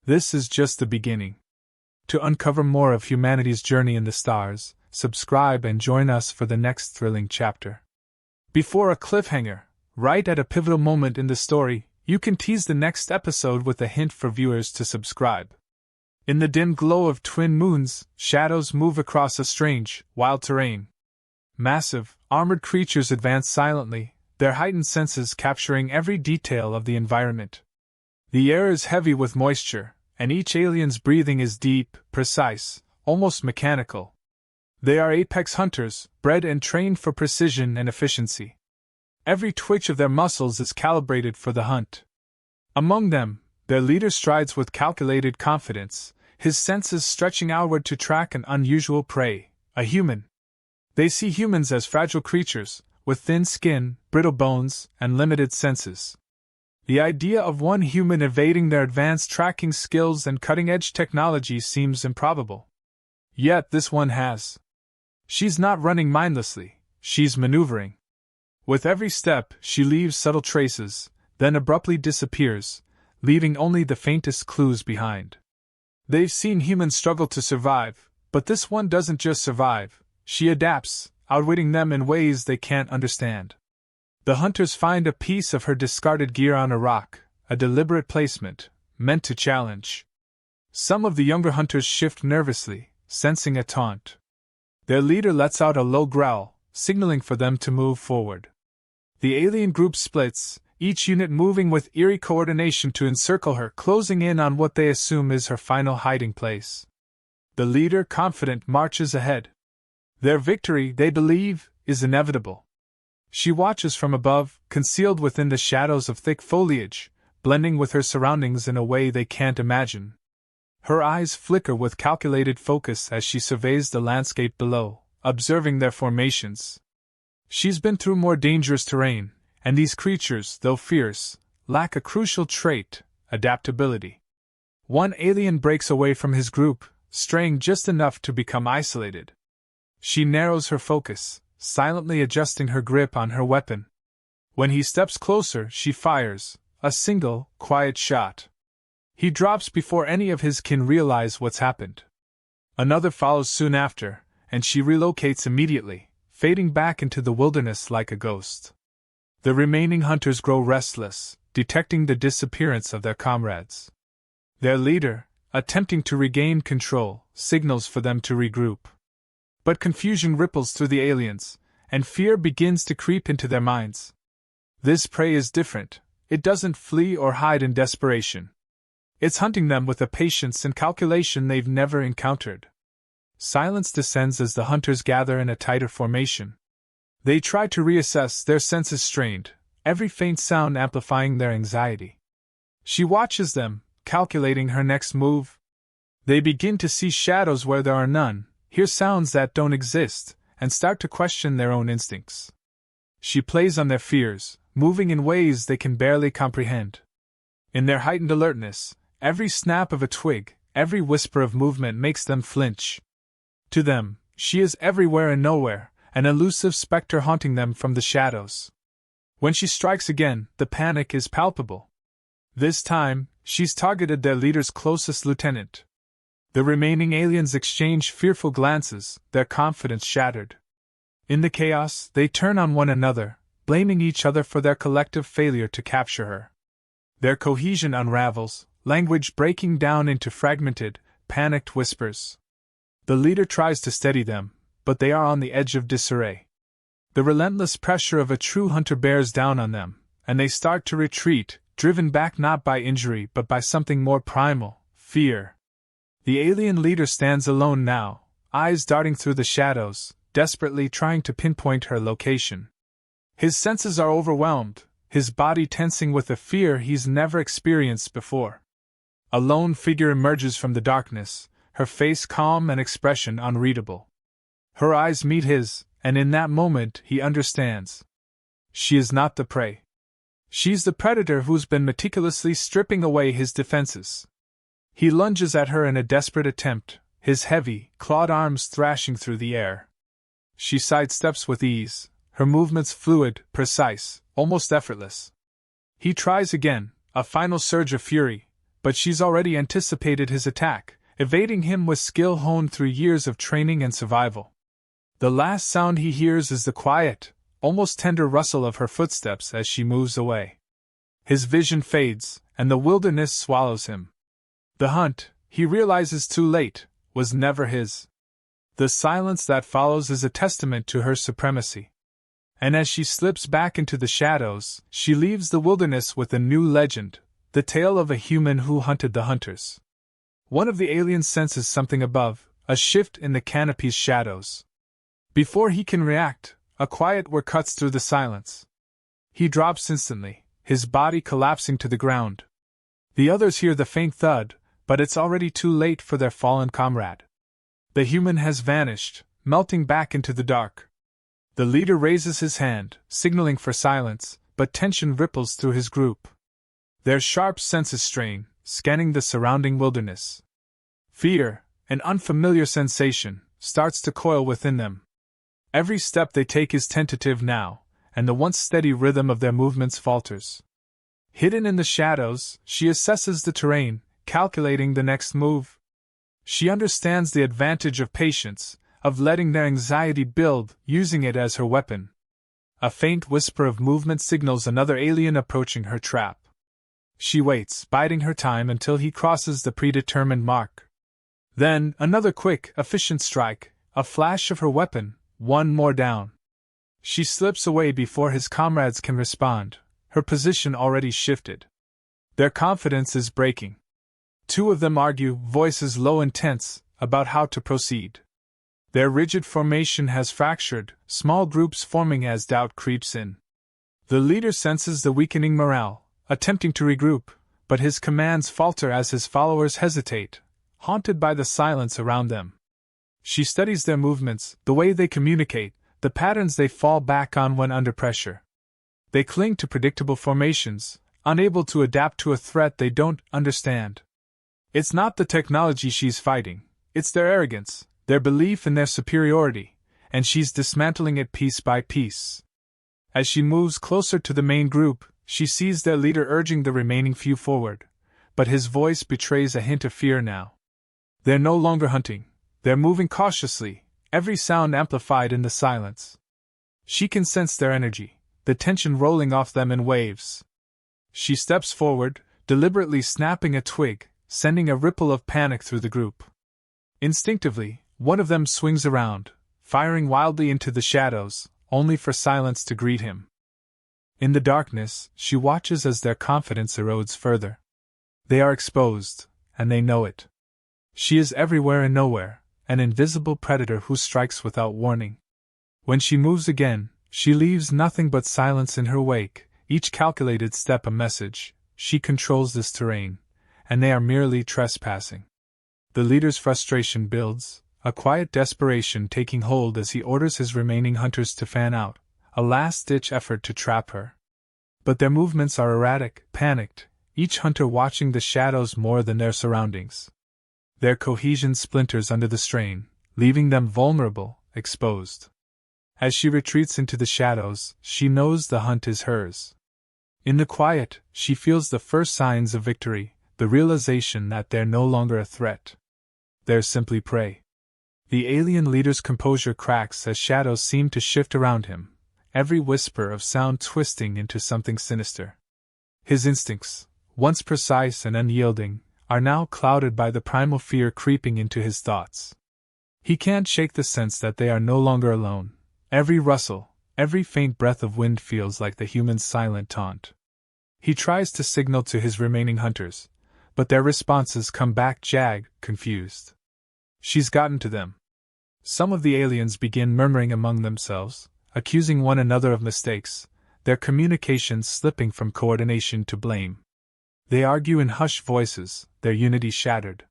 This is just the beginning. To uncover more of humanity's journey in the stars, subscribe and join us for the next thrilling chapter. Before a cliffhanger, right at a pivotal moment in the story, you can tease the next episode with a hint for viewers to subscribe. In the dim glow of twin moons, shadows move across a strange, wild terrain. Massive, armored creatures advance silently, their heightened senses capturing every detail of the environment. The air is heavy with moisture, and each alien's breathing is deep, precise, almost mechanical. They are apex hunters, bred and trained for precision and efficiency. Every twitch of their muscles is calibrated for the hunt. Among them, their leader strides with calculated confidence, his senses stretching outward to track an unusual prey, a human. They see humans as fragile creatures, with thin skin, brittle bones, and limited senses. The idea of one human evading their advanced tracking skills and cutting-edge technology seems improbable. Yet this one has. She's not running mindlessly, she's maneuvering. With every step, she leaves subtle traces, then abruptly disappears, leaving only the faintest clues behind. They've seen humans struggle to survive, but this one doesn't just survive, she adapts, outwitting them in ways they can't understand. The hunters find a piece of her discarded gear on a rock, a deliberate placement, meant to challenge. Some of the younger hunters shift nervously, sensing a taunt. Their leader lets out a low growl, signaling for them to move forward. The alien group splits, each unit moving with eerie coordination to encircle her, closing in on what they assume is her final hiding place. The leader, confident, marches ahead. Their victory, they believe, is inevitable. She watches from above, concealed within the shadows of thick foliage, blending with her surroundings in a way they can't imagine. Her eyes flicker with calculated focus as she surveys the landscape below, observing their formations. She's been through more dangerous terrain, and these creatures, though fierce, lack a crucial trait, adaptability. One alien breaks away from his group, straying just enough to become isolated. She narrows her focus, silently adjusting her grip on her weapon. When he steps closer, she fires, a single, quiet shot. He drops before any of his kin realize what's happened. Another follows soon after, and she relocates immediately, fading back into the wilderness like a ghost. The remaining hunters grow restless, detecting the disappearance of their comrades. Their leader, attempting to regain control, signals for them to regroup. But confusion ripples through the aliens, and fear begins to creep into their minds. This prey is different, it doesn't flee or hide in desperation. It's hunting them with a patience and calculation they've never encountered. Silence descends as the hunters gather in a tighter formation. They try to reassess, their senses strained, every faint sound amplifying their anxiety. She watches them, calculating her next move. They begin to see shadows where there are none, hear sounds that don't exist, and start to question their own instincts. She plays on their fears, moving in ways they can barely comprehend. In their heightened alertness, every snap of a twig, every whisper of movement makes them flinch. To them, she is everywhere and nowhere, an elusive specter haunting them from the shadows. When she strikes again, the panic is palpable. This time, she's targeted their leader's closest lieutenant. The remaining aliens exchange fearful glances, their confidence shattered. In the chaos, they turn on one another, blaming each other for their collective failure to capture her. Their cohesion unravels, language breaking down into fragmented, panicked whispers. The leader tries to steady them, but they are on the edge of disarray. The relentless pressure of a true hunter bears down on them, and they start to retreat, driven back not by injury but by something more primal, fear. The alien leader stands alone now, eyes darting through the shadows, desperately trying to pinpoint her location. His senses are overwhelmed, his body tensing with a fear he's never experienced before. A lone figure emerges from the darkness, her face calm and expression unreadable. Her eyes meet his, and in that moment he understands. She is not the prey. She's the predator who's been meticulously stripping away his defenses. He lunges at her in a desperate attempt, his heavy, clawed arms thrashing through the air. She sidesteps with ease, her movements fluid, precise, almost effortless. He tries again, a final surge of fury, but she's already anticipated his attack, evading him with skill honed through years of training and survival. The last sound he hears is the quiet, almost tender rustle of her footsteps as she moves away. His vision fades, and the wilderness swallows him. The hunt, he realizes too late, was never his. The silence that follows is a testament to her supremacy. And as she slips back into the shadows, she leaves the wilderness with a new legend, the tale of a human who hunted the hunters. One of the aliens senses something above, a shift in the canopy's shadows. Before he can react, a quiet whir cuts through the silence. He drops instantly, his body collapsing to the ground. The others hear the faint thud, but it's already too late for their fallen comrade. The human has vanished, melting back into the dark. The leader raises his hand, signaling for silence, but tension ripples through his group. Their sharp senses strain, scanning the surrounding wilderness. Fear, an unfamiliar sensation, starts to coil within them. Every step they take is tentative now, and the once steady rhythm of their movements falters. Hidden in the shadows, she assesses the terrain, calculating the next move. She understands the advantage of patience, of letting their anxiety build, using it as her weapon. A faint whisper of movement signals another alien approaching her trap. She waits, biding her time until he crosses the predetermined mark. Then, another quick, efficient strike, a flash of her weapon, one more down. She slips away before his comrades can respond, her position already shifted. Their confidence is breaking. Two of them argue, voices low and tense, about how to proceed. Their rigid formation has fractured, small groups forming as doubt creeps in. The leader senses the weakening morale, attempting to regroup, but his commands falter as his followers hesitate, haunted by the silence around them. She studies their movements, the way they communicate, the patterns they fall back on when under pressure. They cling to predictable formations, unable to adapt to a threat they don't understand. It's not the technology she's fighting, it's their arrogance, their belief in their superiority, and she's dismantling it piece by piece. As she moves closer to the main group, she sees their leader urging the remaining few forward, but his voice betrays a hint of fear now. They're no longer hunting, they're moving cautiously, every sound amplified in the silence. She can sense their energy, the tension rolling off them in waves. She steps forward, deliberately snapping a twig, sending a ripple of panic through the group. Instinctively, one of them swings around, firing wildly into the shadows, only for silence to greet him. In the darkness, she watches as their confidence erodes further. They are exposed, and they know it. She is everywhere and nowhere, an invisible predator who strikes without warning. When she moves again, she leaves nothing but silence in her wake, each calculated step a message. She controls this terrain, and they are merely trespassing. The leader's frustration builds, a quiet desperation taking hold as he orders his remaining hunters to fan out, a last-ditch effort to trap her. But their movements are erratic, panicked, each hunter watching the shadows more than their surroundings. Their cohesion splinters under the strain, leaving them vulnerable, exposed. As she retreats into the shadows, she knows the hunt is hers. In the quiet, she feels the first signs of victory, the realization that they're no longer a threat. They're simply prey. The alien leader's composure cracks as shadows seem to shift around him, every whisper of sound twisting into something sinister. His instincts, once precise and unyielding, are now clouded by the primal fear creeping into his thoughts. He can't shake the sense that they are no longer alone. Every rustle, every faint breath of wind feels like the human's silent taunt. He tries to signal to his remaining hunters, but their responses come back jagged, confused. She's gotten to them. Some of the aliens begin murmuring among themselves, accusing one another of mistakes, their communications slipping from coordination to blame. They argue in hushed voices, their unity shattered.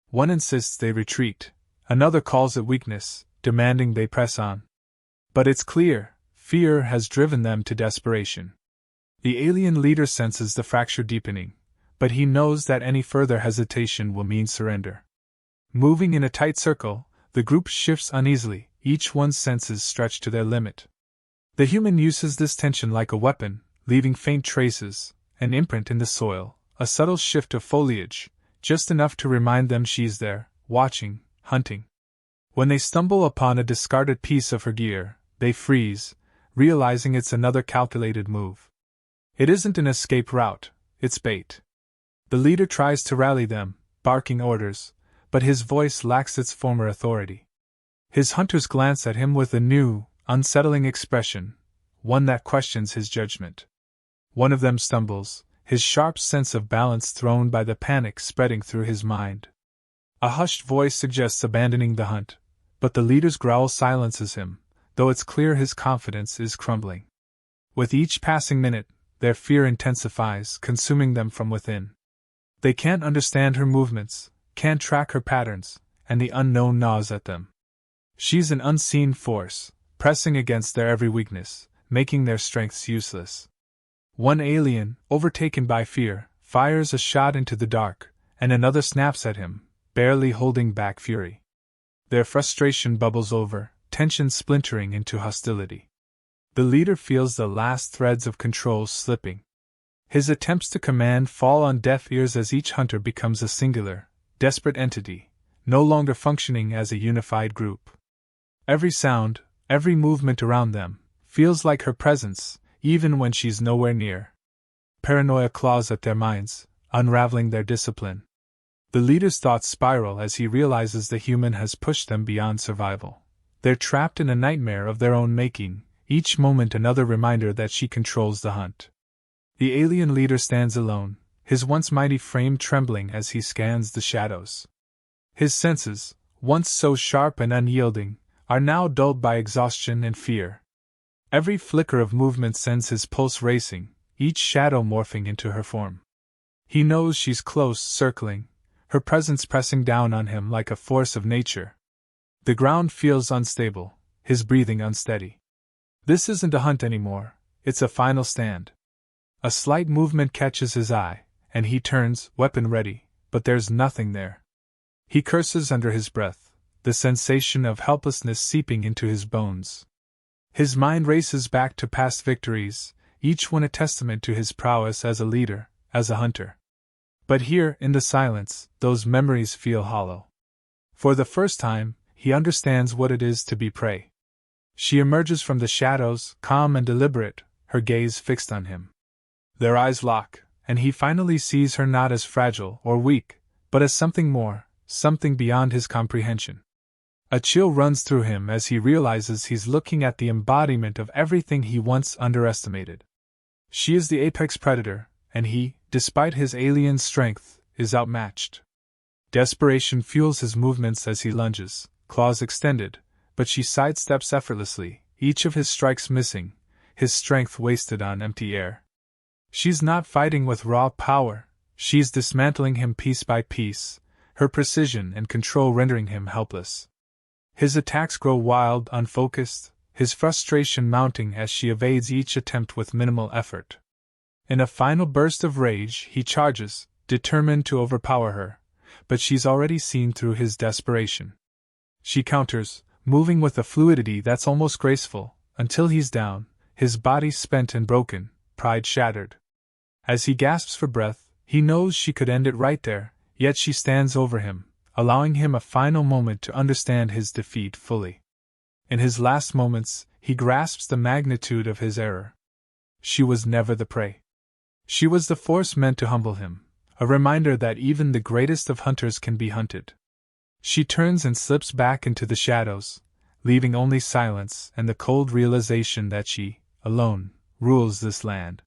One insists they retreat, another calls it weakness, demanding they press on. But it's clear, fear has driven them to desperation. The alien leader senses the fracture deepening, but he knows that any further hesitation will mean surrender. Moving in a tight circle, the group shifts uneasily, each one's senses stretched to their limit. The human uses this tension like a weapon, leaving faint traces, an imprint in the soil, a subtle shift of foliage, just enough to remind them she's there, watching, hunting. When they stumble upon a discarded piece of her gear, they freeze, realizing it's another calculated move. It isn't an escape route, it's bait. The leader tries to rally them, barking orders, but his voice lacks its former authority. His hunters glance at him with a new, unsettling expression, one that questions his judgment. One of them stumbles, his sharp sense of balance thrown by the panic spreading through his mind. A hushed voice suggests abandoning the hunt, but the leader's growl silences him, though it's clear his confidence is crumbling. With each passing minute, their fear intensifies, consuming them from within. They can't understand her movements, can't track her patterns, and the unknown gnaws at them. She's an unseen force, pressing against their every weakness, making their strengths useless. One alien, overtaken by fear, fires a shot into the dark, and another snaps at him, barely holding back fury. Their frustration bubbles over, tension splintering into hostility. The leader feels the last threads of control slipping. His attempts to command fall on deaf ears as each hunter becomes a singular, desperate entity, no longer functioning as a unified group. Every sound, every movement around them, feels like her presence, even when she's nowhere near. Paranoia claws at their minds, unraveling their discipline. The leader's thoughts spiral as he realizes the human has pushed them beyond survival. They're trapped in a nightmare of their own making, each moment another reminder that she controls the hunt. The alien leader stands alone, his once mighty frame trembling as he scans the shadows. His senses, once so sharp and unyielding, are now dulled by exhaustion and fear. Every flicker of movement sends his pulse racing, each shadow morphing into her form. He knows she's close, circling, her presence pressing down on him like a force of nature. The ground feels unstable, his breathing unsteady. This isn't a hunt anymore, it's a final stand. A slight movement catches his eye, and he turns, weapon ready, but there's nothing there. He curses under his breath, the sensation of helplessness seeping into his bones. His mind races back to past victories, each one a testament to his prowess as a leader, as a hunter. But here, in the silence, those memories feel hollow. For the first time, he understands what it is to be prey. She emerges from the shadows, calm and deliberate, her gaze fixed on him. Their eyes lock, and he finally sees her not as fragile or weak, but as something more, something beyond his comprehension. A chill runs through him as he realizes he's looking at the embodiment of everything he once underestimated. She is the apex predator, and he, despite his alien strength, is outmatched. Desperation fuels his movements as he lunges, claws extended, but she sidesteps effortlessly, each of his strikes missing, his strength wasted on empty air. She's not fighting with raw power, she's dismantling him piece by piece, her precision and control rendering him helpless. His attacks grow wild, unfocused, his frustration mounting as she evades each attempt with minimal effort. In a final burst of rage, he charges, determined to overpower her, but she's already seen through his desperation. She counters, moving with a fluidity that's almost graceful, until he's down, his body spent and broken, pride shattered. As he gasps for breath, he knows she could end it right there, yet she stands over him, allowing him a final moment to understand his defeat fully. In his last moments, he grasps the magnitude of his error. She was never the prey. She was the force meant to humble him, a reminder that even the greatest of hunters can be hunted. She turns and slips back into the shadows, leaving only silence and the cold realization that she, alone, rules this land.